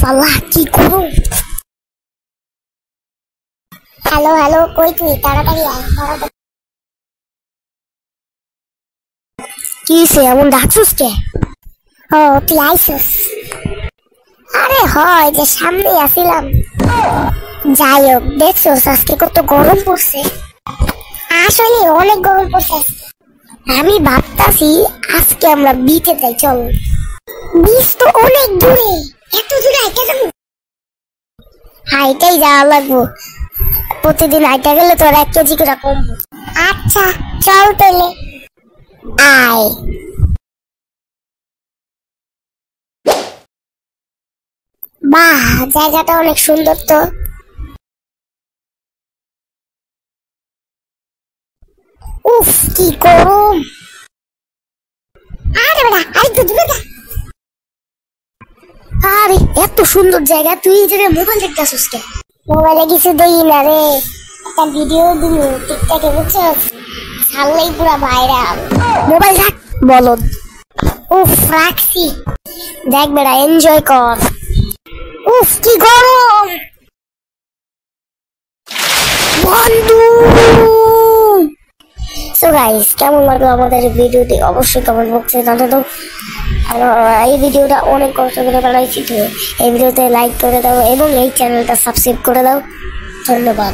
আল্লাহ কি করো। Hello hello, কই তুই? তাড়াতাড়ি আয়। কি সে এমন ডাকছিস কে? ও তুই আইসিস? আরে হয় যে সামনে আসিলাম। যাই হোক, দেখছোস আজকে কত গরম পড়ছে। আসলে অনেক গরম পড়ছে আজকে। আমি ভাবতাছি আজকে আমরা বিচে যাই, চল। বিচ তো অনেক দূরে, এত দূরে হাইটা যাবো? হাইটাই যাওয়া লাগবো, প্রতিদিন হাইটা গেলে তোর 1 কেজি করে কমবো। আচ্ছা চল তাহলে, আয়। বাহ, জায়গাটা অনেক সুন্দর তো। উফ কি গরম। আরে বেটা আরেকটু দূরে যা। আরে এত সুন্দর জায়গা, তুই এই জায়গায় মোবাইল দেখতেছিস কে? মোবাইলে কিছু দেখি না রে, একটা ভিডিও দিল টিকটকে, বুঝছস? ছাড়লেই পুরা ভাইরাল। মোবাইল রাখ বলদ। উফ রাখছি, দেখ বেটা এনজয় কর। উফ কি গরম বন্ধু। সো গাইস, কেমন লাগলো আমাদের ভিডিওটি অবশ্যই কমেন্ট বক্সে জানাতে দাও। আর এই ভিডিওটা অনেক কষ্ট করে বানাইছি, তো এই ভিডিওতে লাইক করে দাও এবং এই চ্যানেলটা সাবস্ক্রাইব করে দাও। ধন্যবাদ।